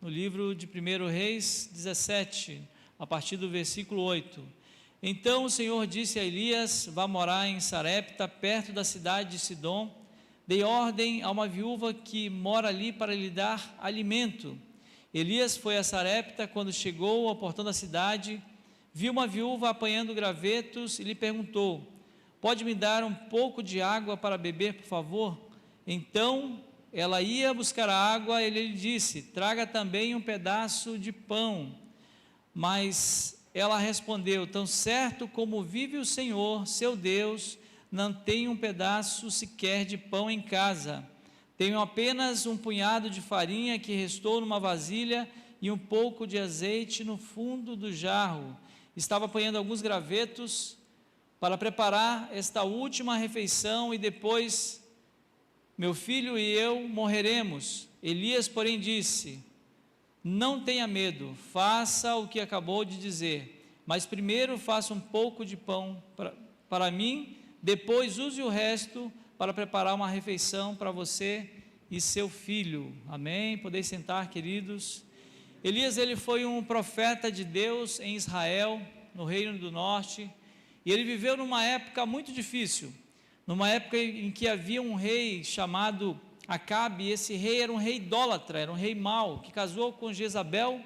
no livro de 1 Reis 17, a partir do versículo 8. Então o Senhor disse a Elias: vá morar em Sarepta, perto da cidade de Sidom. Dei ordem a uma viúva que mora ali para lhe dar alimento. Elias foi a Sarepta. Quando chegou ao portão da cidade, viu uma viúva apanhando gravetos e lhe perguntou: pode me dar um pouco de água para beber, por favor? Então ela ia buscar a água. Ele lhe disse: traga também um pedaço de pão. Mas ela respondeu: tão certo como vive o Senhor, seu Deus, não tenho um pedaço sequer de pão em casa. Tenho apenas um punhado de farinha que restou numa vasilha e um pouco de azeite no fundo do jarro. Estava apanhando alguns gravetos para preparar esta última refeição e depois meu filho e eu morreremos. Elias, porém, disse: não tenha medo, faça o que acabou de dizer, mas primeiro faça um pouco de pão para mim, depois use o resto para preparar uma refeição para você e seu filho. Amém? Podeis sentar, queridos. Elias, ele foi um profeta de Deus em Israel, no Reino do Norte, e ele viveu numa época muito difícil, numa época em que havia um rei chamado Acabe, e esse rei era um rei idólatra, era um rei mau, que casou com Jezabel,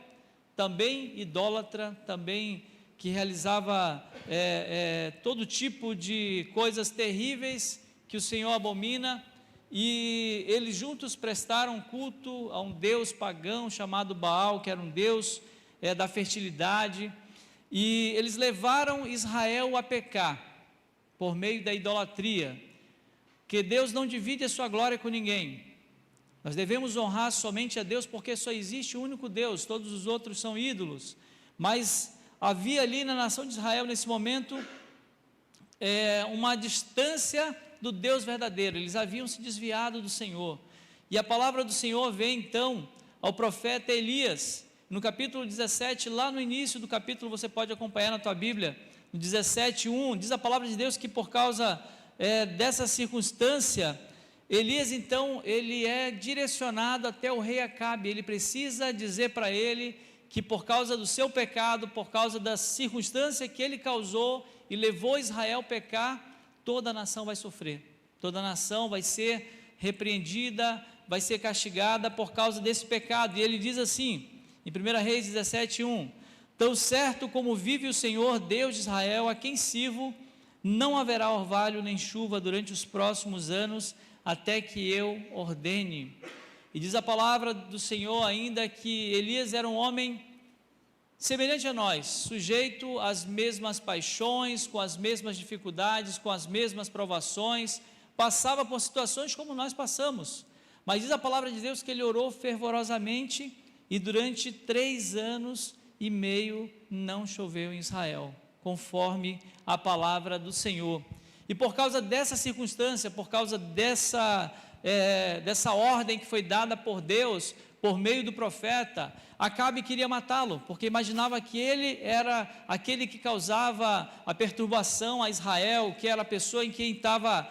também idólatra, também que realizava todo tipo de coisas terríveis que o Senhor abomina, e eles juntos prestaram culto a um deus pagão chamado Baal, que era um deus da fertilidade, e eles levaram Israel a pecar por meio da idolatria, que Deus não divide a sua glória com ninguém. Nós devemos honrar somente a Deus, porque só existe um único Deus, todos os outros são ídolos. Mas havia ali na nação de Israel, nesse momento, uma distância do Deus verdadeiro. Eles haviam se desviado do Senhor, e a palavra do Senhor vem então ao profeta Elias, no capítulo 17, lá no início do capítulo, você pode acompanhar na tua Bíblia, no 17:1, diz a palavra de Deus que por causa dessa circunstância, Elias então, ele é direcionado até o rei Acabe. Ele precisa dizer para ele que por causa do seu pecado, por causa da circunstância que ele causou e levou Israel a pecar, toda a nação vai sofrer, toda a nação vai ser repreendida, vai ser castigada por causa desse pecado. E ele diz assim, em 1 Reis 17:1, tão certo como vive o Senhor, Deus de Israel, a quem sirvo, não haverá orvalho nem chuva durante os próximos anos, até que eu ordene. E diz a palavra do Senhor ainda que Elias era um homem semelhante a nós, sujeito às mesmas paixões, com as mesmas dificuldades, com as mesmas provações, passava por situações como nós passamos, mas diz a palavra de Deus que ele orou fervorosamente, e durante 3 anos e meio não choveu em Israel, conforme a palavra do Senhor. E por causa dessa circunstância, por causa dessa ordem que foi dada por Deus, por meio do profeta, Acabe queria matá-lo, porque imaginava que ele era aquele que causava a perturbação a Israel, que era a pessoa em quem estava,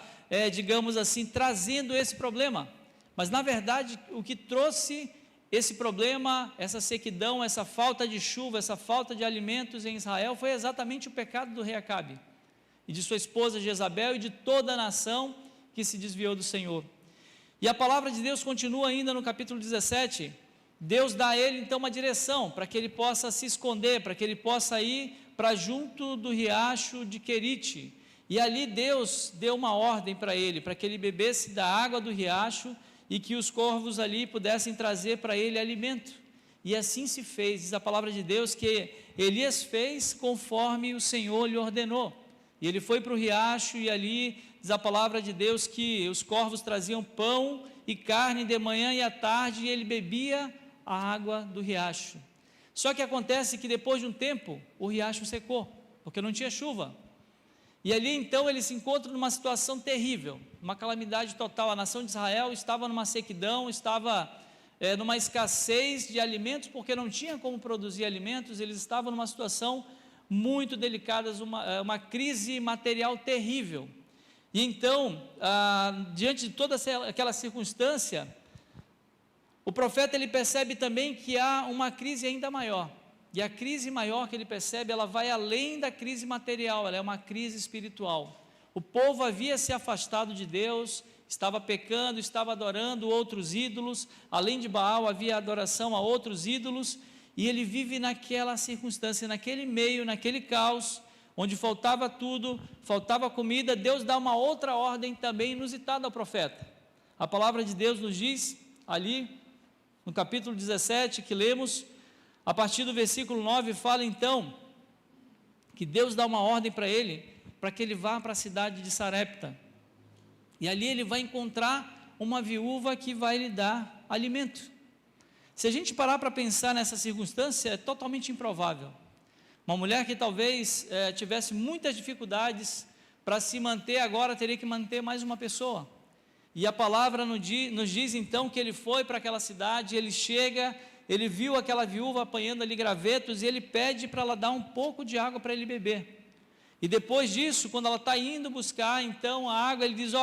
digamos assim, trazendo esse problema. Mas na verdade, o que trouxe esse problema, essa sequidão, essa falta de chuva, essa falta de alimentos em Israel, foi exatamente o pecado do rei Acabe, e de sua esposa Jezabel, e de toda a nação que se desviou do Senhor. E a palavra de Deus continua ainda no capítulo 17, Deus dá a ele então uma direção, para que ele possa se esconder, para que ele possa ir para junto do riacho de Querite, e ali Deus deu uma ordem para ele, para que ele bebesse da água do riacho, e que os corvos ali pudessem trazer para ele alimento, e assim se fez. Diz a palavra de Deus que Elias fez conforme o Senhor lhe ordenou, e ele foi para o riacho, e ali diz a palavra de Deus que os corvos traziam pão e carne de manhã e à tarde, e ele bebia a água do riacho. Só que acontece que depois de um tempo, o riacho secou, porque não tinha chuva, e ali então ele se encontra numa situação terrível, uma calamidade total. A nação de Israel estava numa sequidão, estava numa escassez de alimentos, porque não tinha como produzir alimentos. Eles estavam numa situação muito delicada, uma crise material terrível. E então, diante de toda aquela circunstância, o profeta ele percebe também que há uma crise ainda maior, e a crise maior que ele percebe, ela vai além da crise material, ela é uma crise espiritual. O povo havia se afastado de Deus, estava pecando, estava adorando outros ídolos, além de Baal havia adoração a outros ídolos, e ele vive naquela circunstância, naquele meio, naquele caos, onde faltava tudo, faltava comida. Deus dá uma outra ordem também inusitada ao profeta. A palavra de Deus nos diz, ali no capítulo 17, que lemos, a partir do versículo 9, fala então, que Deus dá uma ordem para ele, para que ele vá para a cidade de Sarepta, e ali ele vai encontrar uma viúva que vai lhe dar alimento. Se a gente parar para pensar nessa circunstância, é totalmente improvável. Uma mulher que talvez tivesse muitas dificuldades para se manter, agora teria que manter mais uma pessoa. E a palavra nos diz então que ele foi para aquela cidade, ele chega, ele viu aquela viúva apanhando ali gravetos, e ele pede para ela dar um pouco de água para ele beber. E depois disso, quando ela está indo buscar então a água, ele diz,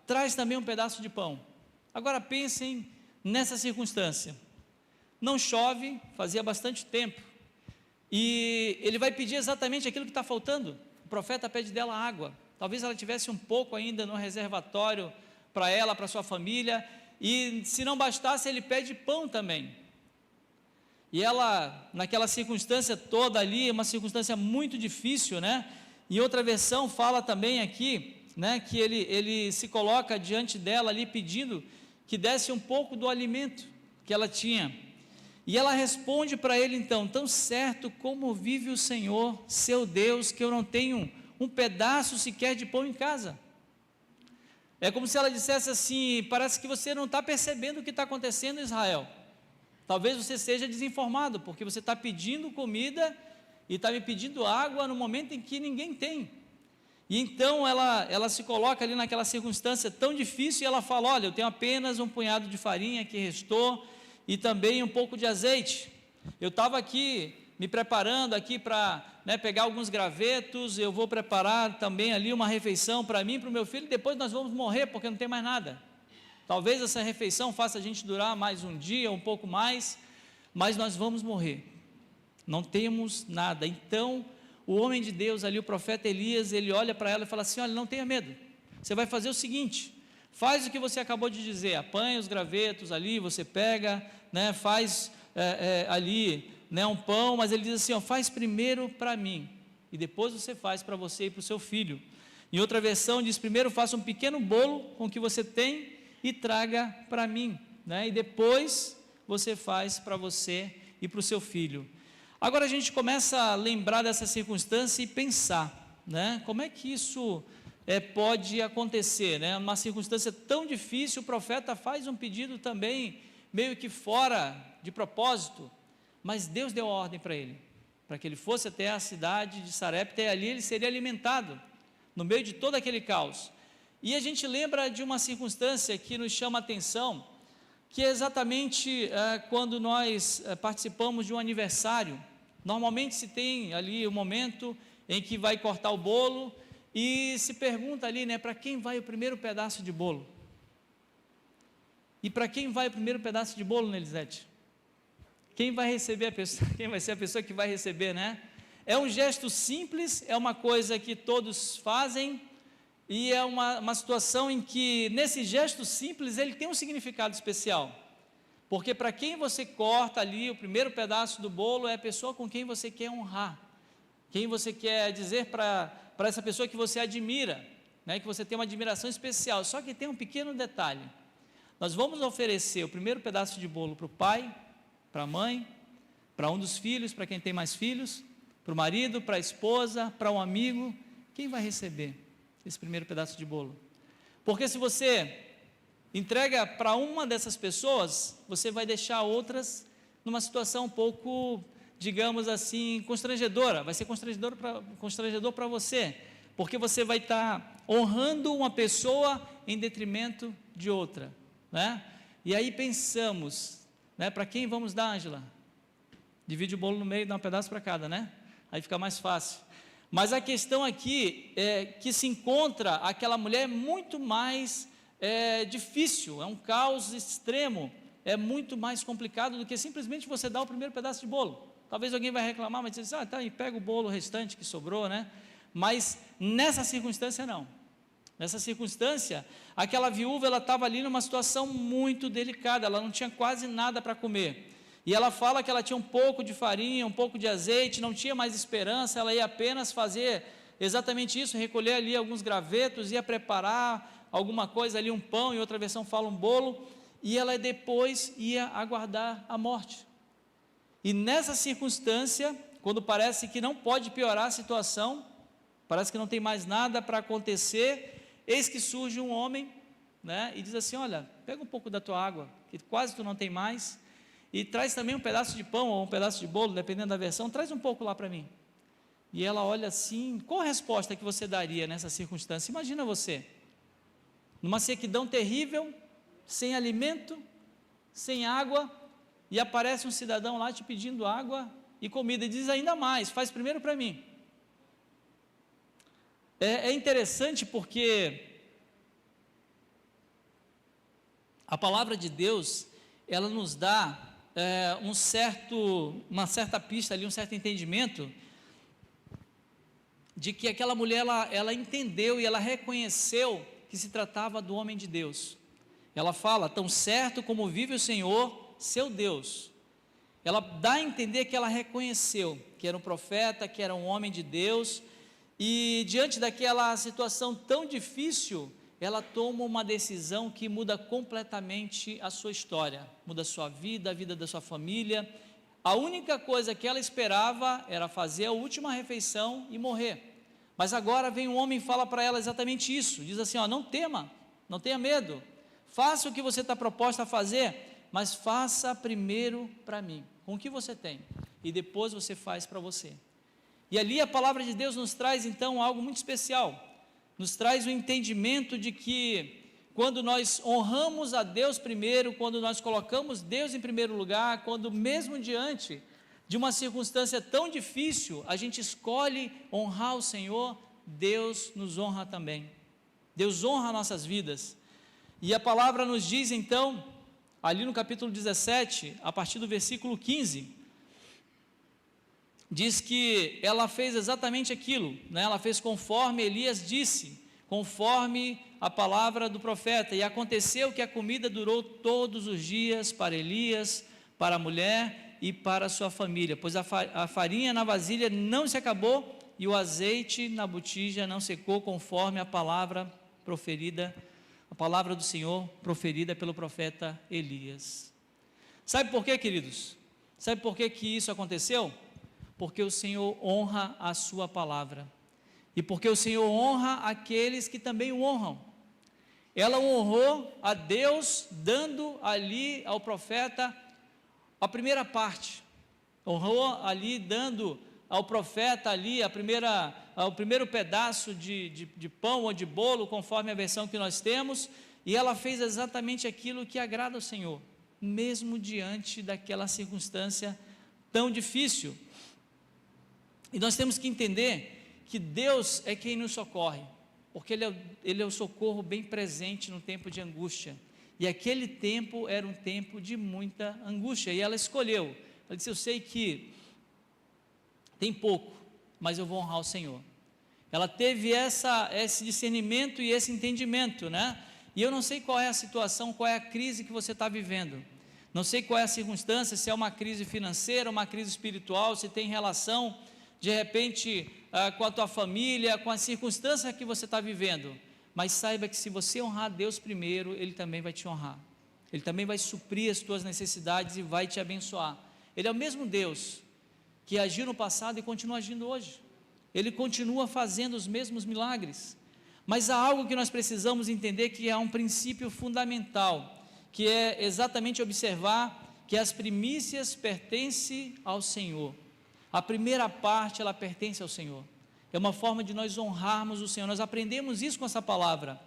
traz também um pedaço de pão. Agora pensem nessa circunstância, não chove, fazia bastante tempo, e ele vai pedir exatamente aquilo que está faltando. O profeta pede dela água, talvez ela tivesse um pouco ainda no reservatório para ela, para sua família, e se não bastasse, ele pede pão também. E ela, naquela circunstância toda ali, uma circunstância muito difícil, né? Em outra versão fala também aqui, né, que ele se coloca diante dela ali pedindo que desse um pouco do alimento que ela tinha. E ela responde para ele então, tão certo como vive o Senhor, seu Deus, que eu não tenho um pedaço sequer de pão em casa. É como se ela dissesse assim, parece que você não está percebendo o que está acontecendo em Israel. Talvez você seja desinformado, porque você está pedindo comida e está me pedindo água no momento em que ninguém tem. E então ela se coloca ali naquela circunstância tão difícil, e ela fala, olha, eu tenho apenas um punhado de farinha que restou, e também um pouco de azeite. Eu estava aqui me preparando aqui para pegar alguns gravetos, eu vou preparar também ali uma refeição para mim e para o meu filho, e depois nós vamos morrer, porque não tem mais nada. Talvez essa refeição faça a gente durar mais um dia, um pouco mais, mas nós vamos morrer, não temos nada. Então, o homem de Deus ali, o profeta Elias, ele olha para ela e fala assim, olha, não tenha medo, você vai fazer o seguinte, faz o que você acabou de dizer, apanha os gravetos ali, você pega, faz ali um pão, mas ele diz assim, faz primeiro para mim, e depois você faz para você e para o seu filho. Em outra versão diz, primeiro faça um pequeno bolo com o que você tem, e traga para mim, e depois você faz para você e para o seu filho. Agora a gente começa a lembrar dessa circunstância e pensar, como é que isso pode acontecer, uma circunstância tão difícil, o profeta faz um pedido também, meio que fora de propósito, mas Deus deu a ordem para ele, para que ele fosse até a cidade de Sarepta, e ali ele seria alimentado, no meio de todo aquele caos. E a gente lembra de uma circunstância que nos chama a atenção, que é exatamente quando nós participamos de um aniversário. Normalmente se tem ali o momento em que vai cortar o bolo, e se pergunta ali, para quem vai o primeiro pedaço de bolo? E para quem vai o primeiro pedaço de bolo, Nelisete? Quem vai receber a pessoa? Quem vai ser a pessoa que vai receber, É um gesto simples, é uma coisa que todos fazem, e é uma situação em que, nesse gesto simples, ele tem um significado especial, porque para quem você corta ali o primeiro pedaço do bolo, é a pessoa com quem você quer honrar, quem você quer dizer para essa pessoa que você admira, que você tem uma admiração especial. Só que tem um pequeno detalhe, nós vamos oferecer o primeiro pedaço de bolo para o pai, para a mãe, para um dos filhos, para quem tem mais filhos, para o marido, para a esposa, para um amigo. Quem vai receber esse primeiro pedaço de bolo? Porque se você entrega para uma dessas pessoas, você vai deixar outras numa situação um pouco, digamos assim, constrangedora. Vai ser constrangedor para você, porque você vai estar honrando uma pessoa em detrimento de outra, E aí pensamos, para quem vamos dar, Ângela? Divide o bolo no meio e dá um pedaço para cada, Aí fica mais fácil. Mas a questão aqui é que se encontra aquela mulher muito mais difícil, é um caos extremo, é muito mais complicado do que simplesmente você dar o primeiro pedaço de bolo. Talvez alguém vai reclamar, mas diz, tá, e pega o bolo restante que sobrou, né? Mas nessa circunstância não. Nessa circunstância, aquela viúva, ela estava ali numa situação muito delicada, ela não tinha quase nada para comer, e ela fala que ela tinha um pouco de farinha, um pouco de azeite, não tinha mais esperança, ela ia apenas fazer exatamente isso, recolher ali alguns gravetos, ia preparar alguma coisa ali, um pão, em outra versão fala um bolo, e ela depois ia aguardar a morte. E nessa circunstância, quando parece que não pode piorar a situação, parece que não tem mais nada para acontecer, eis que surge um homem, né, e diz assim, olha, pega um pouco da tua água, que quase tu não tem mais, e traz também um pedaço de pão, ou um pedaço de bolo, dependendo da versão, traz um pouco lá para mim. E ela olha assim, qual a resposta que você daria nessa circunstância? Imagina você, numa sequidão terrível, sem alimento, sem água, e aparece um cidadão lá te pedindo água e comida, e diz ainda mais, faz primeiro para mim. É interessante porque a palavra de Deus, ela nos dá uma certa pista ali, um certo entendimento, de que aquela mulher, ela entendeu e ela reconheceu que se tratava do homem de Deus. Ela fala, tão certo como vive o Senhor, seu Deus. Ela dá a entender que ela reconheceu que era um profeta, que era um homem de Deus, e diante daquela situação tão difícil, ela toma uma decisão que muda completamente a sua história, muda a sua vida, a vida da sua família. A única coisa que ela esperava era fazer a última refeição e morrer. Mas agora vem um homem e fala para ela exatamente isso, diz assim, não tema, não tenha medo, faça o que você está proposto a fazer, mas faça primeiro para mim, com o que você tem, e depois você faz para você. E ali a palavra de Deus nos traz então algo muito especial, nos traz o entendimento de que quando nós honramos a Deus primeiro, quando nós colocamos Deus em primeiro lugar, quando mesmo diante de uma circunstância tão difícil, a gente escolhe honrar o Senhor, Deus nos honra também, Deus honra nossas vidas. E a palavra nos diz então, ali no capítulo 17, a partir do versículo 15, diz que ela fez exatamente aquilo, né? Ela fez conforme Elias disse, conforme a palavra do profeta, e aconteceu que a comida durou todos os dias para Elias, para a mulher e para a sua família, pois a farinha na vasilha não se acabou e o azeite na botija não secou, conforme a palavra proferida, a palavra do Senhor proferida pelo profeta Elias. Sabe por quê, queridos? Sabe por que isso aconteceu? Porque o Senhor honra a sua palavra, e porque o Senhor honra aqueles que também o honram. Ela honrou a Deus, dando ali ao profeta a primeira parte, honrou ali, dando ao profeta ali o primeiro pedaço de pão ou de bolo, conforme a versão que nós temos, e ela fez exatamente aquilo que agrada ao Senhor, mesmo diante daquela circunstância tão difícil. E nós temos que entender que Deus é quem nos socorre, porque Ele é o socorro bem presente no tempo de angústia, e aquele tempo era um tempo de muita angústia, e ela escolheu, ela disse, eu sei que tem pouco, mas eu vou honrar o Senhor. Ela teve esse discernimento e esse entendimento, né? E eu não sei qual é a situação, qual é a crise que você está vivendo, não sei qual é a circunstância, se é uma crise financeira, uma crise espiritual, se tem relação de repente com a tua família, com a circunstância que você está vivendo, mas saiba que se você honrar Deus primeiro, Ele também vai te honrar, Ele também vai suprir as tuas necessidades e vai te abençoar. Ele é o mesmo Deus que agiu no passado e continua agindo hoje, Ele continua fazendo os mesmos milagres, mas há algo que nós precisamos entender, que há um princípio fundamental, que é exatamente observar que as primícias pertencem ao Senhor. A primeira parte, ela pertence ao Senhor, é uma forma de nós honrarmos o Senhor. Nós aprendemos isso com essa palavra,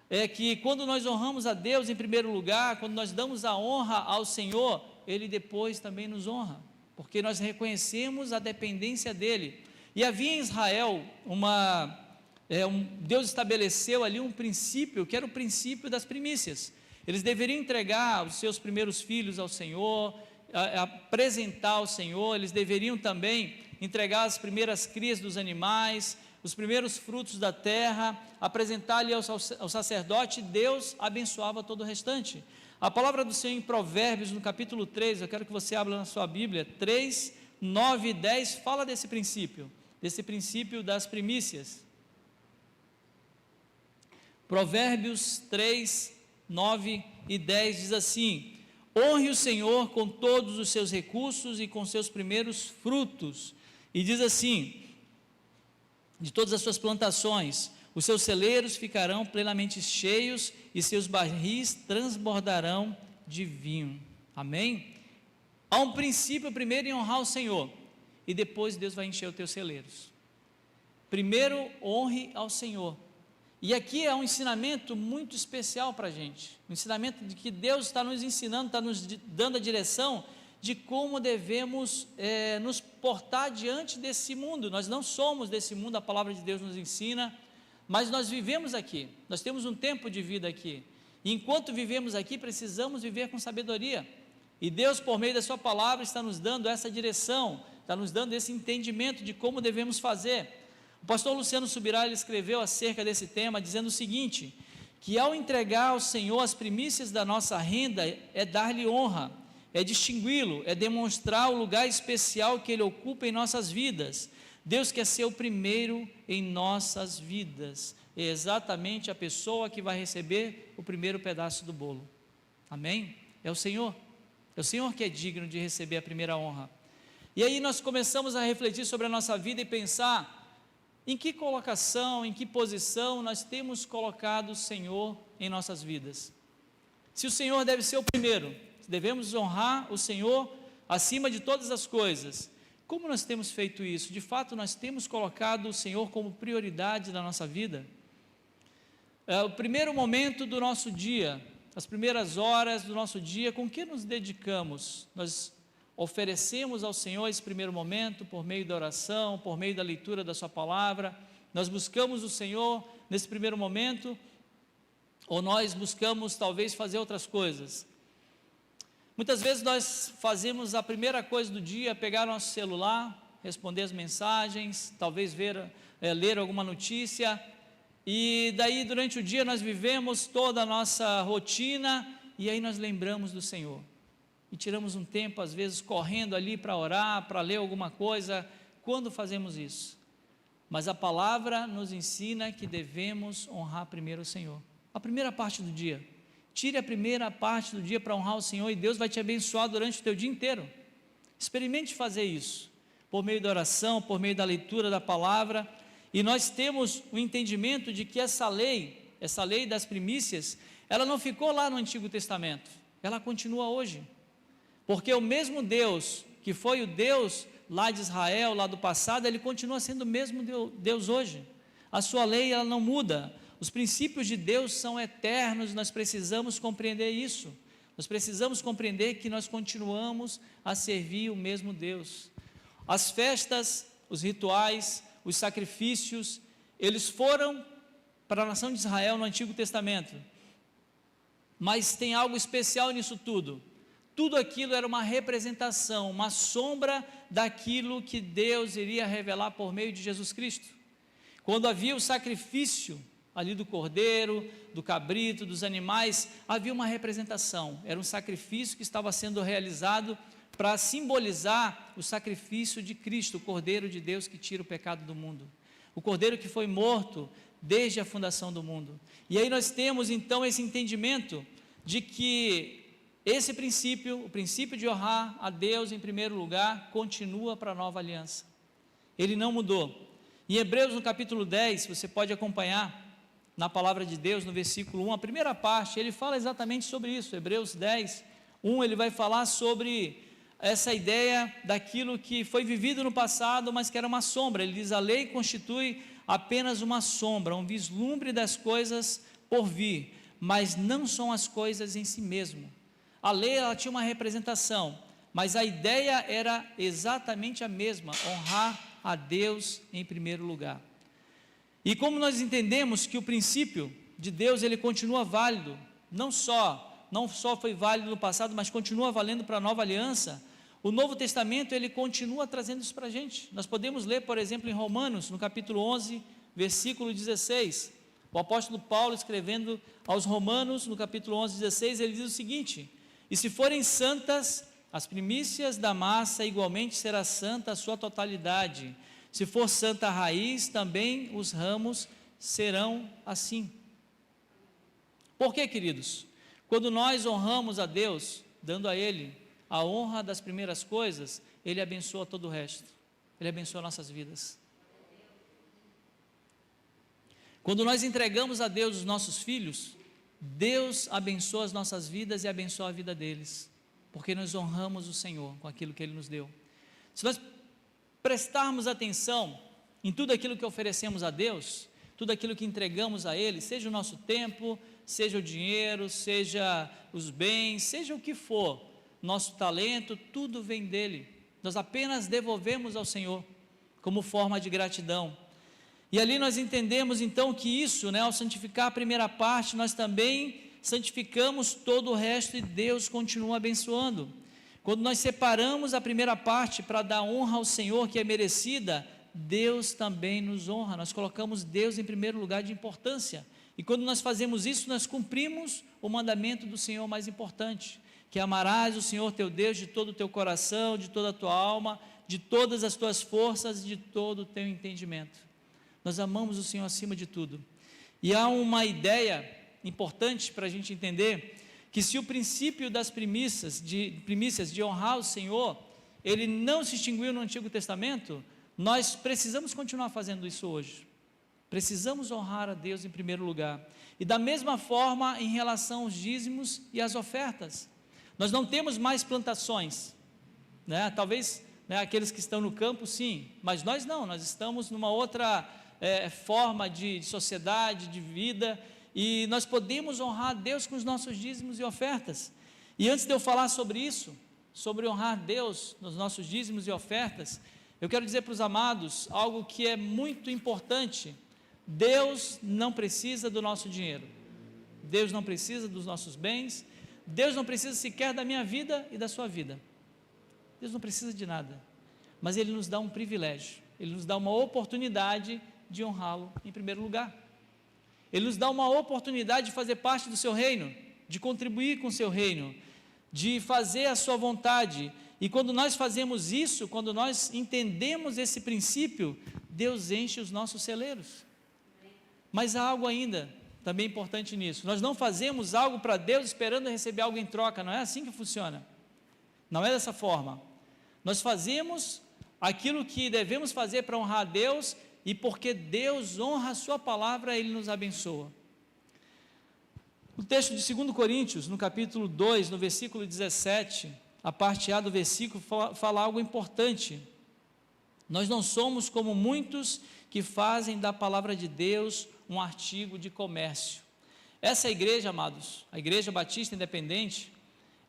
é que quando nós honramos a Deus em primeiro lugar, quando nós damos a honra ao Senhor, Ele depois também nos honra, porque nós reconhecemos a dependência dEle. E havia em Israel Deus estabeleceu ali um princípio, que era o princípio das primícias. eles deveriam entregar os seus primeiros filhos ao Senhor, apresentar ao Senhor, eles deveriam também entregar as primeiras crias dos animais, os primeiros frutos da terra, apresentar-lhe ao sacerdote, e Deus abençoava todo o restante. A palavra do Senhor em Provérbios, no capítulo 3, eu quero que você abra na sua Bíblia, 3, 9 e 10, fala desse princípio das primícias. Provérbios 3, 9 e 10 diz assim: honre o Senhor com todos os seus recursos e com seus primeiros frutos. E diz assim: de todas as suas plantações, os seus celeiros ficarão plenamente cheios e seus barris transbordarão de vinho. Amém? Há um princípio primeiro em honrar o Senhor, e depois Deus vai encher os teus celeiros. Primeiro honre ao Senhor. E aqui é um ensinamento muito especial para a gente, um ensinamento de que Deus está nos ensinando, está nos dando a direção de como devemos nos portar diante desse mundo. Nós não somos desse mundo, a palavra de Deus nos ensina, mas nós vivemos aqui, nós temos um tempo de vida aqui, e enquanto vivemos aqui, precisamos viver com sabedoria, e Deus, por meio da sua palavra, está nos dando essa direção, está nos dando esse entendimento de como devemos fazer. O pastor Luciano Subirá, ele escreveu acerca desse tema, dizendo o seguinte, que ao entregar ao Senhor as primícias da nossa renda, é dar-lhe honra, é distingui-lo, é demonstrar o lugar especial que Ele ocupa em nossas vidas. Deus quer ser o primeiro em nossas vidas, é exatamente a pessoa que vai receber o primeiro pedaço do bolo. Amém? É o Senhor que é digno de receber a primeira honra. E aí nós começamos a refletir sobre a nossa vida e pensar em que colocação, em que posição nós temos colocado o Senhor em nossas vidas. Se o Senhor deve ser o primeiro, devemos honrar o Senhor acima de todas as coisas. Como nós temos feito isso? De fato, nós temos colocado o Senhor como prioridade na nossa vida? O primeiro momento do nosso dia, as primeiras horas do nosso dia, com que nos dedicamos? Nós oferecemos ao Senhor esse primeiro momento por meio da oração, por meio da leitura da sua palavra. Nós buscamos o Senhor nesse primeiro momento, ou nós buscamos talvez fazer outras coisas? Muitas vezes nós fazemos a primeira coisa do dia, pegar nosso celular, responder as mensagens, talvez ler alguma notícia, e daí durante o dia nós vivemos toda a nossa rotina, e aí nós lembramos do Senhor, e tiramos um tempo às vezes correndo ali para orar, para ler alguma coisa. Quando fazemos isso? Mas a palavra nos ensina que devemos honrar primeiro o Senhor, a primeira parte do dia. Tire a primeira parte do dia para honrar o Senhor, e Deus vai te abençoar durante o teu dia inteiro. Experimente fazer isso, por meio da oração, por meio da leitura da palavra. E nós temos o entendimento de que essa lei das primícias, ela não ficou lá no Antigo Testamento, ela continua hoje, porque o mesmo Deus, que foi o Deus lá de Israel, lá do passado, Ele continua sendo o mesmo Deus hoje. A sua lei, ela não muda. Os princípios de Deus são eternos, nós precisamos compreender isso. Nós precisamos compreender que nós continuamos a servir o mesmo Deus. As festas, os rituais, os sacrifícios, eles foram para a nação de Israel no Antigo Testamento. Mas tem algo especial nisso tudo. Tudo aquilo era uma representação, uma sombra daquilo que Deus iria revelar por meio de Jesus Cristo. Quando havia o sacrifício ali do cordeiro, do cabrito, dos animais, havia uma representação, era um sacrifício que estava sendo realizado para simbolizar o sacrifício de Cristo, o Cordeiro de Deus que tira o pecado do mundo, o Cordeiro que foi morto desde a fundação do mundo. E aí nós temos então esse entendimento de que esse princípio, o princípio de honrar a Deus em primeiro lugar, continua para a nova aliança, ele não mudou. Em Hebreus no capítulo 10, você pode acompanhar na palavra de Deus, no versículo 1, a primeira parte, ele fala exatamente sobre isso. Hebreus 10, 1, ele vai falar sobre essa ideia daquilo que foi vivido no passado, mas que era uma sombra. Ele diz: a lei constitui apenas uma sombra, um vislumbre das coisas por vir, mas não são as coisas em si mesmo. A lei, ela tinha uma representação, mas a ideia era exatamente a mesma: honrar a Deus em primeiro lugar. E como nós entendemos que o princípio de Deus, ele continua válido, não só não só foi válido no passado, mas continua valendo para a nova aliança, o Novo Testamento, ele continua trazendo isso para a gente. Nós podemos ler, por exemplo, em Romanos, no capítulo 11, versículo 16, o apóstolo Paulo, escrevendo aos Romanos, no capítulo 11, 16, ele diz o seguinte: e se forem santas, as primícias da massa, igualmente será santa a sua totalidade. Se for santa a raiz, também os ramos serão assim. Por quê, queridos? Quando nós honramos a Deus, dando a Ele a honra das primeiras coisas, Ele abençoa todo o resto, Ele abençoa nossas vidas. Quando nós entregamos a Deus os nossos filhos, Deus abençoa as nossas vidas e abençoa a vida deles, porque nós honramos o Senhor com aquilo que Ele nos deu. Se nós prestarmos atenção em tudo aquilo que oferecemos a Deus, tudo aquilo que entregamos a Ele, seja o nosso tempo, seja o dinheiro, seja os bens, seja o que for, nosso talento, tudo vem dEle. Nós apenas devolvemos ao Senhor como forma de gratidão. E ali nós entendemos então que isso, ao santificar a primeira parte, nós também santificamos todo o resto e Deus continua abençoando. Quando nós separamos a primeira parte para dar honra ao Senhor, que é merecida, Deus também nos honra. Nós colocamos Deus em primeiro lugar de importância. E quando nós fazemos isso, nós cumprimos o mandamento do Senhor mais importante, que amarás o Senhor teu Deus de todo o teu coração, de toda a tua alma, de todas as tuas forças, de todo o teu entendimento. Nós amamos o Senhor acima de tudo. E há uma ideia importante para a gente entender, que se o princípio das primícias de honrar o Senhor, ele não se extinguiu no Antigo Testamento, nós precisamos continuar fazendo isso hoje. Precisamos honrar a Deus em primeiro lugar. E da mesma forma em relação aos dízimos e às ofertas. Nós não temos mais plantações, talvez aqueles que estão no campo sim, mas nós não, nós estamos numa outra forma de sociedade, de vida, e nós podemos honrar a Deus com os nossos dízimos e ofertas. E antes de eu falar sobre isso, sobre honrar Deus nos nossos dízimos e ofertas, eu quero dizer para os amados algo que é muito importante. Deus não precisa do nosso dinheiro, Deus não precisa dos nossos bens, Deus não precisa sequer da minha vida e da sua vida. Deus não precisa de nada, mas Ele nos dá um privilégio, Ele nos dá uma oportunidade de honrá-lo em primeiro lugar. Ele nos dá uma oportunidade de fazer parte do seu reino, de contribuir com o seu reino, de fazer a sua vontade. E quando nós fazemos isso, quando nós entendemos esse princípio, Deus enche os nossos celeiros. Mas há algo ainda também importante nisso. Nós não fazemos algo para Deus esperando receber algo em troca, não é assim que funciona. Não é dessa forma. Nós fazemos aquilo que devemos fazer para honrar a Deus, e porque Deus honra a sua palavra, Ele nos abençoa. O texto de 2 Coríntios, no capítulo 2, no versículo 17, a parte A do versículo fala algo importante. Nós não somos como muitos que fazem da palavra de Deus um artigo de comércio. Essa igreja, amados, a Igreja Batista Independente,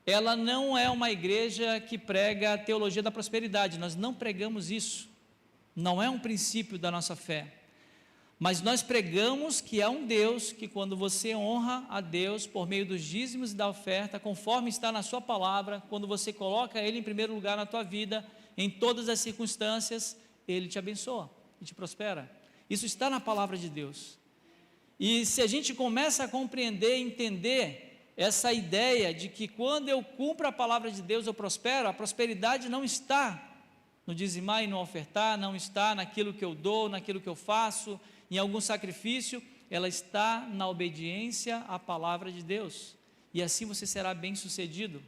ela não é uma igreja que prega a teologia da prosperidade. Nós não pregamos isso. Não é um princípio da nossa fé, mas nós pregamos que há um Deus, que quando você honra a Deus por meio dos dízimos e da oferta, conforme está na sua palavra, quando você coloca Ele em primeiro lugar na tua vida, em todas as circunstâncias, Ele te abençoa e te prospera. Isso está na palavra de Deus. E se a gente começa a compreender e entender essa ideia de que quando eu cumpro a palavra de Deus eu prospero, a prosperidade não está no dizimar e no ofertar, não está naquilo que eu dou, naquilo que eu faço, em algum sacrifício, ela está na obediência à palavra de Deus, e assim você será bem sucedido.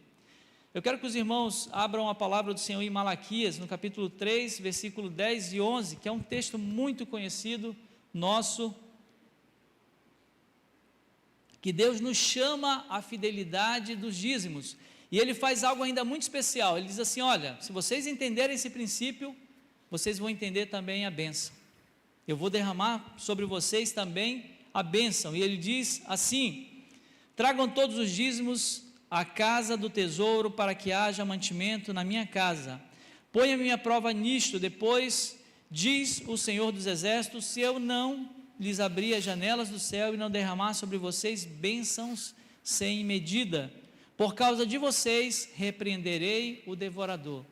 Eu quero que os irmãos abram a palavra do Senhor em Malaquias, no capítulo 3, versículo 10 e 11, que é um texto muito conhecido nosso, que Deus nos chama à fidelidade dos dízimos. E Ele faz algo ainda muito especial. Ele diz assim: olha, se vocês entenderem esse princípio, vocês vão entender também a bênção. Eu vou derramar sobre vocês também a bênção. E Ele diz assim: tragam todos os dízimos à casa do tesouro, para que haja mantimento na minha casa. Ponha-me à prova nisto, depois, diz o Senhor dos Exércitos, se eu não lhes abrir as janelas do céu e não derramar sobre vocês bênçãos sem medida. por causa de vocês, repreenderei o devorador.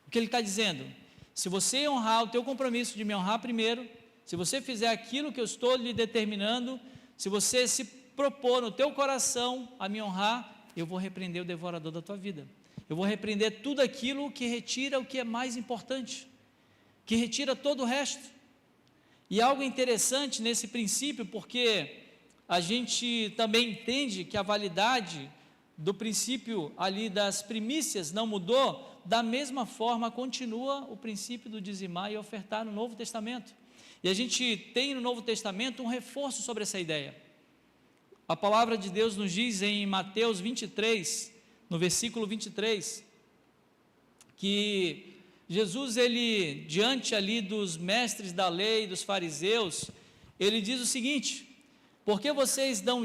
O que ele está dizendo? Se você honrar o teu compromisso de me honrar primeiro, se você fizer aquilo que eu estou lhe determinando, se você se propor no teu coração a me honrar, eu vou repreender o devorador da tua vida. Eu vou repreender tudo aquilo que retira o que é mais importante, que retira todo o resto. E algo interessante nesse princípio, porque a gente também entende que a validade do princípio ali das primícias não mudou, da mesma forma continua o princípio do dizimar e ofertar no Novo Testamento. E a gente tem no Novo Testamento um reforço sobre essa ideia. A palavra de Deus nos diz em Mateus 23, no versículo 23, que Jesus, ele, diante ali dos mestres da lei, dos fariseus, ele diz o seguinte: por que vocês dão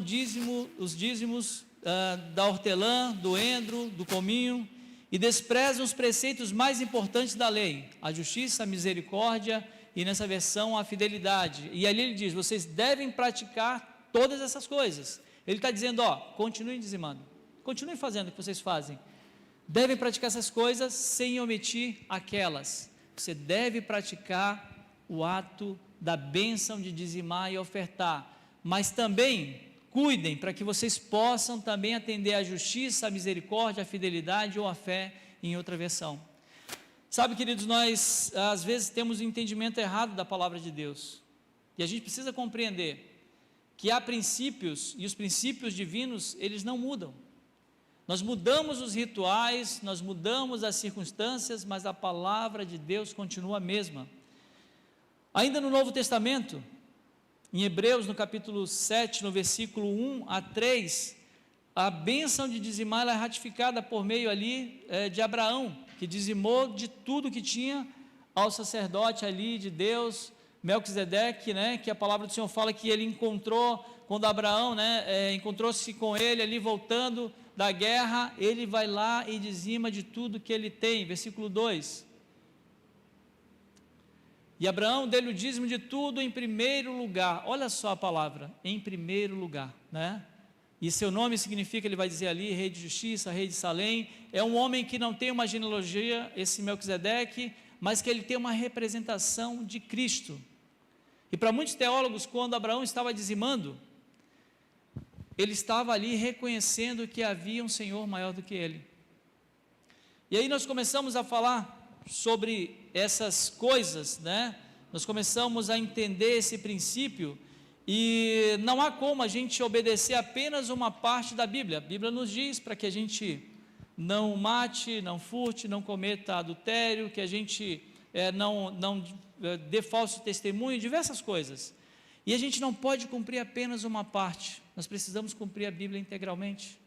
os dízimos da hortelã, do endro, do cominho, e desprezam os preceitos mais importantes da lei, a justiça, a misericórdia e nessa versão a fidelidade? E ali ele diz, vocês devem praticar todas essas coisas. Ele está dizendo, continuem dizimando, continuem fazendo o que vocês fazem, devem praticar essas coisas sem omitir aquelas. Você deve praticar o ato da bênção de dizimar e ofertar, mas também cuidem para que vocês possam também atender à justiça, à misericórdia, à fidelidade ou à fé, em outra versão. Sabe, queridos, nós às vezes temos um entendimento errado da palavra de Deus, e a gente precisa compreender que há princípios, e os princípios divinos, eles não mudam. Nós mudamos os rituais, nós mudamos as circunstâncias, mas a palavra de Deus continua a mesma. Ainda no Novo Testamento, em Hebreus, no capítulo 7, no versículo 1 a 3, a bênção de dizimar é ratificada por meio ali de Abraão, que dizimou de tudo que tinha ao sacerdote ali de Deus, Melquisedeque, que a palavra do Senhor fala que ele encontrou, quando Abraão encontrou-se com ele ali voltando da guerra, ele vai lá e dizima de tudo que ele tem, versículo 2, e Abraão deu-lhe o dízimo de tudo em primeiro lugar. Olha só a palavra, em primeiro lugar, e seu nome significa, ele vai dizer ali, rei de justiça, rei de Salém. É um homem que não tem uma genealogia, esse Melquisedeque, mas que ele tem uma representação de Cristo. E para muitos teólogos, quando Abraão estava dizimando, ele estava ali reconhecendo que havia um Senhor maior do que ele. E aí nós começamos a falar sobre essas coisas, nós começamos a entender esse princípio, e não há como a gente obedecer apenas uma parte da Bíblia. A Bíblia nos diz para que a gente não mate, não furte, não cometa adultério, que a gente não dê falso testemunho, diversas coisas, e a gente não pode cumprir apenas uma parte, nós precisamos cumprir a Bíblia integralmente.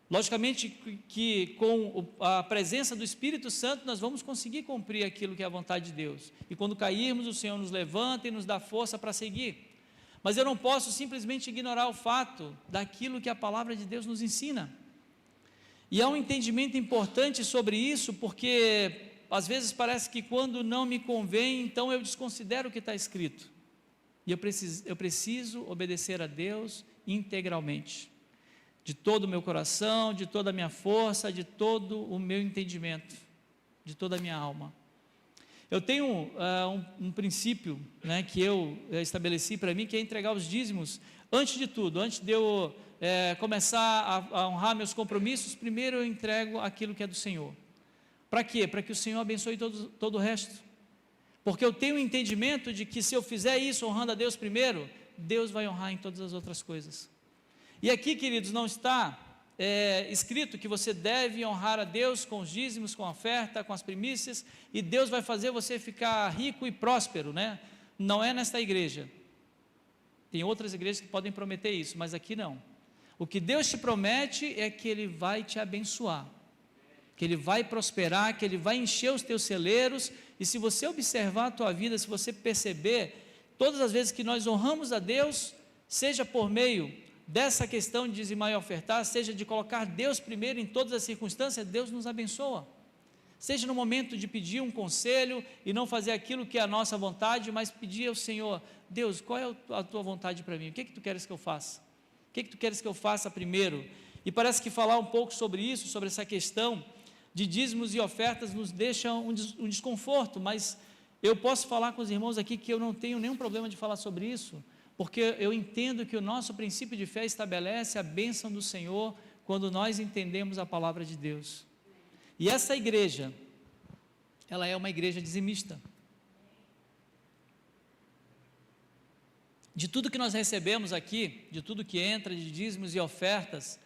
Logicamente que com a presença do Espírito Santo nós vamos conseguir cumprir aquilo que é a vontade de Deus, e quando cairmos o Senhor nos levanta e nos dá força para seguir, mas eu não posso simplesmente ignorar o fato daquilo que a palavra de Deus nos ensina, e há um entendimento importante sobre isso, porque às vezes parece que quando não me convém, então eu desconsidero o que está escrito, e eu preciso obedecer a Deus integralmente, de todo o meu coração, de toda a minha força, de todo o meu entendimento, de toda a minha alma. Eu tenho um princípio que eu estabeleci para mim, que é entregar os dízimos, antes de tudo, antes de eu começar a honrar meus compromissos, primeiro eu entrego aquilo que é do Senhor. Para quê? Para que o Senhor abençoe todo o resto, porque eu tenho o entendimento de que se eu fizer isso honrando a Deus primeiro, Deus vai honrar em todas as outras coisas. E aqui, queridos, não está escrito que você deve honrar a Deus com os dízimos, com a oferta, com as primícias, e Deus vai fazer você ficar rico e próspero, não é nesta igreja. Tem outras igrejas que podem prometer isso, mas aqui não. O que Deus te promete é que Ele vai te abençoar, que Ele vai prosperar, que Ele vai encher os teus celeiros, e se você observar a tua vida, se você perceber, todas as vezes que nós honramos a Deus, seja por meio dessa questão de dizimar e ofertar, seja de colocar Deus primeiro em todas as circunstâncias, Deus nos abençoa, seja no momento de pedir um conselho, e não fazer aquilo que é a nossa vontade, mas pedir ao Senhor, Deus, qual é a tua vontade para mim, o que tu queres que eu faça? O que tu queres que eu faça primeiro? E parece que falar um pouco sobre isso, sobre essa questão de dízimos e ofertas, nos deixa um desconforto, mas eu posso falar com os irmãos aqui que eu não tenho nenhum problema de falar sobre isso, porque eu entendo que o nosso princípio de fé estabelece a bênção do Senhor quando nós entendemos a palavra de Deus. E essa igreja, ela é uma igreja dizimista. De tudo que nós recebemos aqui, de tudo que entra, de dízimos e ofertas,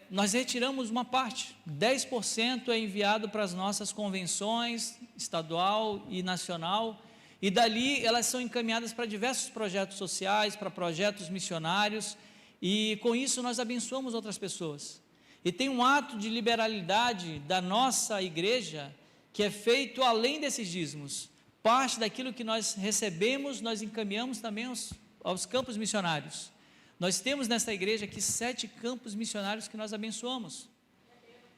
nós retiramos uma parte, 10% é enviado para as nossas convenções, estadual e nacional, e dali elas são encaminhadas para diversos projetos sociais, para projetos missionários, e com isso nós abençoamos outras pessoas. E tem um ato de liberalidade da nossa igreja, que é feito além desses dízimos. Parte daquilo que nós recebemos, nós encaminhamos também aos campos missionários. Nós temos nessa igreja aqui 7 campos missionários que nós abençoamos,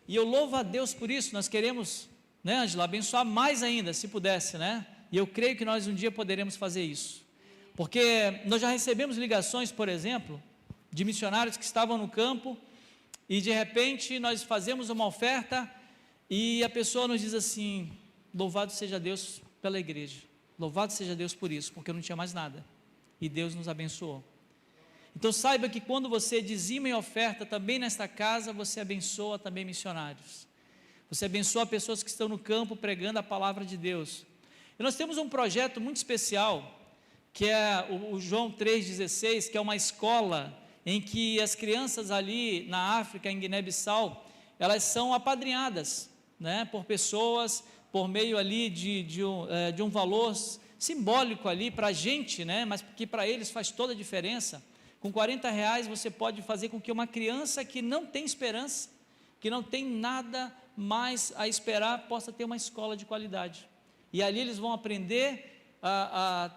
e eu louvo a Deus por isso. Nós queremos, né, Ângela, abençoar mais ainda, se pudesse, né, e eu creio que nós um dia poderemos fazer isso, porque nós já recebemos ligações, por exemplo, de missionários que estavam no campo, e de repente nós fazemos uma oferta, e a pessoa nos diz assim: louvado seja Deus pela igreja, louvado seja Deus por isso, porque eu não tinha mais nada, e Deus nos abençoou. Então saiba que quando você dizima e oferta também nesta casa, você abençoa também missionários, você abençoa pessoas que estão no campo pregando a palavra de Deus. E nós temos um projeto muito especial, que é o João 3,16, que é uma escola em que as crianças ali na África, em Guiné-Bissau, elas são apadrinhadas, né, por pessoas, por meio ali de um valor simbólico ali para a gente, né, mas que para eles faz toda a diferença. Com R$40 você pode fazer com que uma criança que não tem esperança, que não tem nada mais a esperar, possa ter uma escola de qualidade. E ali eles vão aprender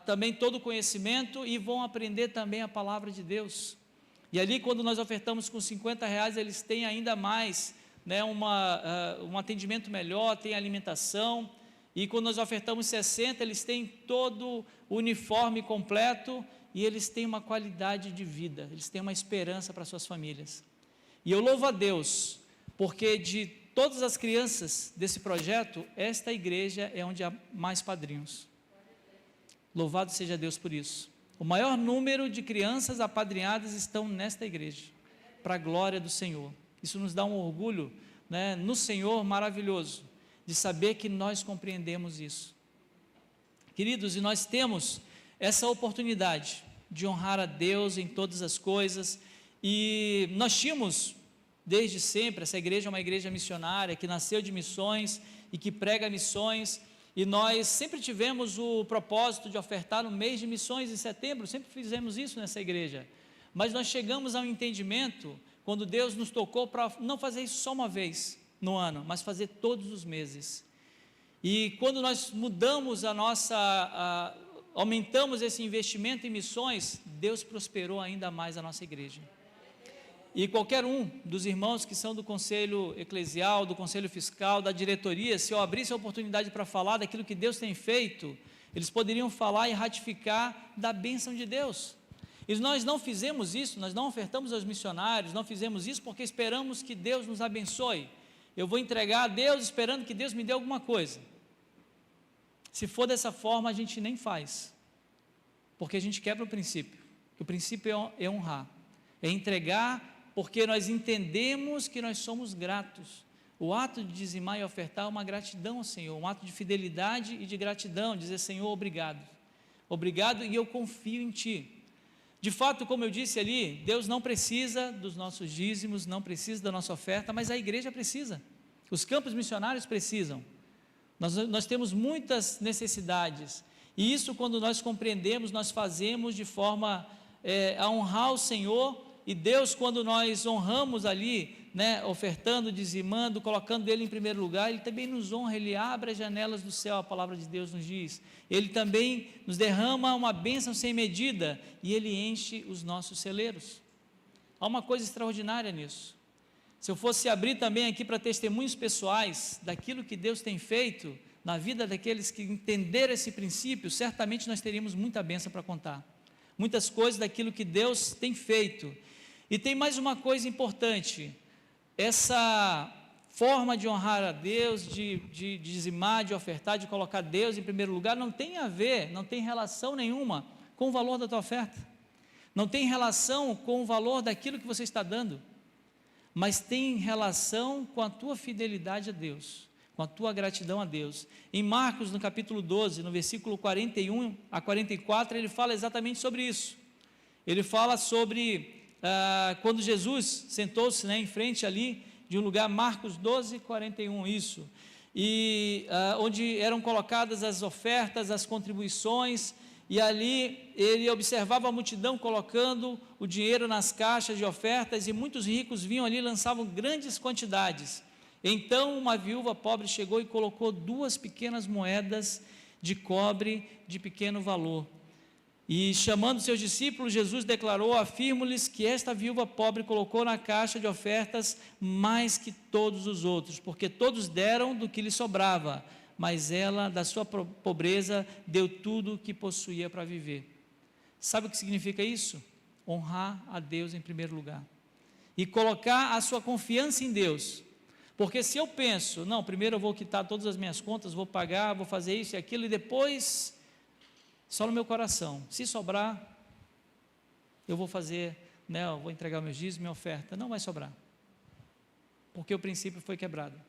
também todo o conhecimento, e vão aprender também a palavra de Deus. E ali, quando nós ofertamos com R$50, eles têm ainda mais, né, um atendimento melhor, tem alimentação. E quando nós ofertamos 60, eles têm todo o uniforme completo, e eles têm uma qualidade de vida, eles têm uma esperança para suas famílias. E eu louvo a Deus, porque de todas as crianças desse projeto, esta igreja é onde há mais padrinhos. Louvado seja Deus por isso. O maior número de crianças apadrinhadas estão nesta igreja, para a glória do Senhor. Isso nos dá um orgulho, né, no Senhor maravilhoso, de saber que nós compreendemos isso. Queridos, e nós temos essa oportunidade de honrar a Deus em todas as coisas, e nós tínhamos desde sempre, essa igreja é uma igreja missionária, que nasceu de missões e que prega missões, e nós sempre tivemos o propósito de ofertar no mês de missões em setembro, sempre fizemos isso nessa igreja, mas nós chegamos ao entendimento, quando Deus nos tocou, para não fazer isso só uma vez no ano, mas fazer todos os meses. E quando nós mudamos aumentamos esse investimento em missões, Deus prosperou ainda mais a nossa igreja. E qualquer um dos irmãos que são do conselho eclesial, do conselho fiscal, da diretoria, se eu abrisse a oportunidade para falar daquilo que Deus tem feito, eles poderiam falar e ratificar da bênção de Deus. E nós não fizemos isso, nós não ofertamos aos missionários, não fizemos isso porque esperamos que Deus nos abençoe. Eu vou entregar a Deus esperando que Deus me dê alguma coisa. Se for dessa forma, a gente nem faz, porque a gente quebra o princípio é honrar, é entregar, porque nós entendemos que nós somos gratos. O ato de dizimar e ofertar é uma gratidão ao Senhor, um ato de fidelidade e de gratidão, dizer: Senhor, obrigado, obrigado, e eu confio em Ti. De fato, como eu disse ali, Deus não precisa dos nossos dízimos, não precisa da nossa oferta, mas a igreja precisa, os campos missionários precisam. Nós temos muitas necessidades, e isso, quando nós compreendemos, nós fazemos de forma a honrar o Senhor. E Deus, quando nós honramos ali, né, ofertando, dizimando, colocando Ele em primeiro lugar, Ele também nos honra, Ele abre as janelas do céu, a palavra de Deus nos diz, Ele também nos derrama uma bênção sem medida, e Ele enche os nossos celeiros. Há uma coisa extraordinária nisso. Se eu fosse abrir também aqui para testemunhos pessoais, daquilo que Deus tem feito na vida daqueles que entenderam esse princípio, certamente nós teríamos muita bênção para contar, muitas coisas daquilo que Deus tem feito. E tem mais uma coisa importante, essa forma de honrar a Deus, de dizimar, de ofertar, de colocar Deus em primeiro lugar, não tem a ver, não tem relação nenhuma com o valor da tua oferta, não tem relação com o valor daquilo que você está dando, mas tem relação com a tua fidelidade a Deus, com a tua gratidão a Deus. Em Marcos, no capítulo 12, no versículo 41 a 44, ele fala exatamente sobre isso. Ele fala sobre quando Jesus sentou-se, em frente ali de um lugar, Marcos 12, 41, isso, e onde eram colocadas as ofertas, as contribuições, e ali ele observava a multidão colocando o dinheiro nas caixas de ofertas, e muitos ricos vinham ali e lançavam grandes quantidades. Então uma viúva pobre chegou e colocou 2 pequenas moedas de cobre de pequeno valor, e chamando seus discípulos, Jesus declarou: afirmo-lhes que esta viúva pobre colocou na caixa de ofertas mais que todos os outros, porque todos deram do que lhe sobrava, mas ela, da sua pobreza, deu tudo o que possuía para viver. Sabe o que significa isso? Honrar a Deus em primeiro lugar, e colocar a sua confiança em Deus. Porque se eu penso, não, primeiro eu vou quitar todas as minhas contas, vou pagar, vou fazer isso e aquilo, e depois, só no meu coração, se sobrar, eu vou fazer, eu vou entregar meus dízimos, minha oferta, não vai sobrar, porque o princípio foi quebrado.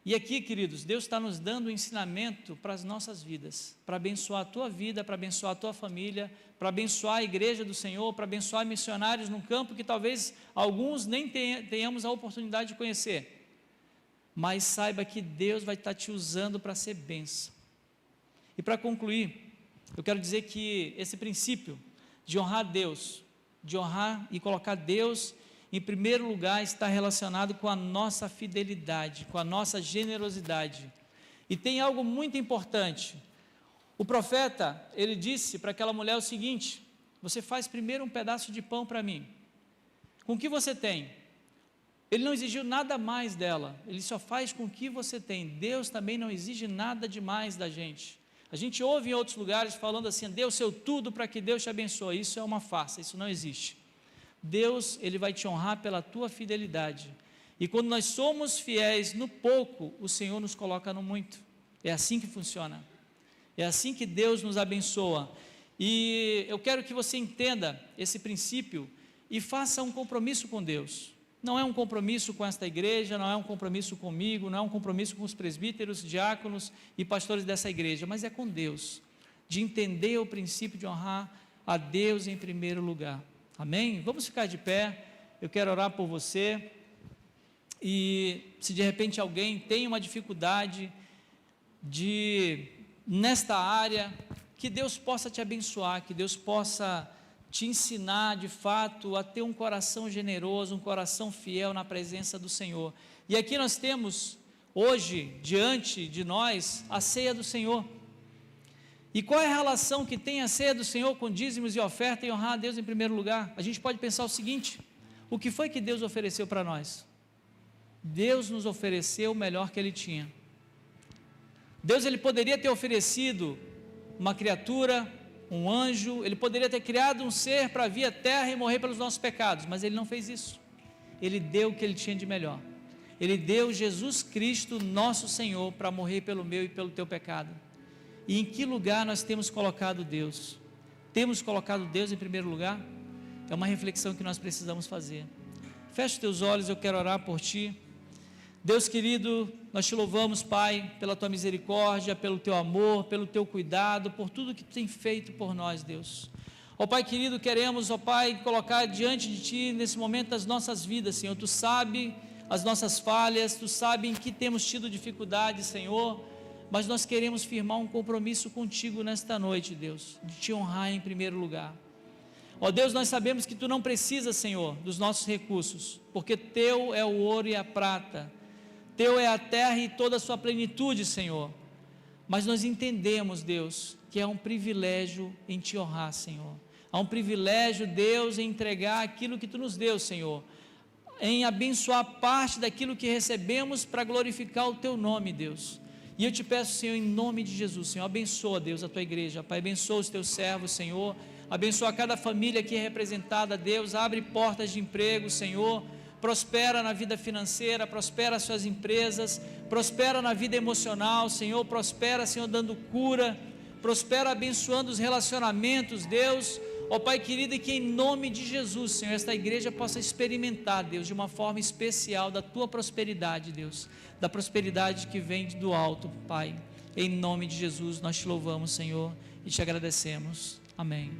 E aqui, queridos, Deus está nos dando um ensinamento para as nossas vidas, para abençoar a tua vida, para abençoar a tua família, para abençoar a igreja do Senhor, para abençoar missionários num campo que talvez alguns nem tenhamos a oportunidade de conhecer, mas saiba que Deus vai estar te usando para ser bênção. E para concluir, eu quero dizer que esse princípio de honrar a Deus, de honrar e colocar Deus em primeiro lugar, está relacionado com a nossa fidelidade, com a nossa generosidade. E tem algo muito importante. O profeta, ele disse para aquela mulher o seguinte: você faz primeiro um pedaço de pão para mim. Com o que você tem? Ele não exigiu nada mais dela, ele só faz com o que você tem. Deus também não exige nada demais da gente. A gente ouve em outros lugares falando assim: dê o seu tudo para que Deus te abençoe. Isso é uma farsa, isso não existe. Deus, ele vai te honrar pela tua fidelidade, e quando nós somos fiéis no pouco, o Senhor nos coloca no muito. É assim que funciona, é assim que Deus nos abençoa. E eu quero que você entenda esse princípio e faça um compromisso com Deus. Não é um compromisso com esta igreja, não é um compromisso comigo, não é um compromisso com os presbíteros, diáconos e pastores dessa igreja, mas é com Deus, de entender o princípio de honrar a Deus em primeiro lugar. Amém? Vamos ficar de pé, eu quero orar por você, e se de repente alguém tem uma dificuldade nesta área, que Deus possa te abençoar, que Deus possa te ensinar de fato a ter um coração generoso, um coração fiel na presença do Senhor. E aqui nós temos hoje, diante de nós, a ceia do Senhor. E qual é a relação que tem a ceia do Senhor com dízimos e oferta e honrar a Deus em primeiro lugar? A gente pode pensar o seguinte: o que foi que Deus ofereceu para nós? Deus nos ofereceu o melhor que Ele tinha. Deus, Ele poderia ter oferecido uma criatura, um anjo, Ele poderia ter criado um ser para vir à terra e morrer pelos nossos pecados, mas Ele não fez isso. Ele deu o que Ele tinha de melhor. Ele deu Jesus Cristo, nosso Senhor, para morrer pelo meu e pelo teu pecado. E em que lugar nós temos colocado Deus? Temos colocado Deus em primeiro lugar? É uma reflexão que nós precisamos fazer. Feche os teus olhos, eu quero orar por ti. Deus querido, nós te louvamos, Pai, pela tua misericórdia, pelo teu amor, pelo teu cuidado, por tudo que tu tem feito por nós, Deus. Ó Pai querido, queremos, ó Pai, colocar diante de ti nesse momento as nossas vidas, Senhor. Tu sabe as nossas falhas, tu sabe em que temos tido dificuldade, Senhor, mas nós queremos firmar um compromisso contigo nesta noite, Deus, de te honrar em primeiro lugar. Ó Deus, nós sabemos que tu não precisas, Senhor, dos nossos recursos, porque teu é o ouro e a prata, teu é a terra e toda a sua plenitude, Senhor. Mas nós entendemos, Deus, que é um privilégio em te honrar, Senhor. Há um privilégio, Deus, em entregar aquilo que tu nos deu, Senhor, em abençoar parte daquilo que recebemos para glorificar o teu nome, Deus. E eu te peço, Senhor, em nome de Jesus, Senhor, abençoa, Deus, a tua igreja, Pai, abençoa os teus servos, Senhor, abençoa cada família aqui representada, Deus, abre portas de emprego, Senhor, prospera na vida financeira, prospera as suas empresas, prospera na vida emocional, Senhor, prospera, Senhor, dando cura, prospera abençoando os relacionamentos, Deus, ó Pai querido, e que em nome de Jesus, Senhor, esta igreja possa experimentar, Deus, de uma forma especial da Tua prosperidade, Deus, da prosperidade que vem do alto, Pai, em nome de Jesus, nós te louvamos, Senhor, e te agradecemos, amém.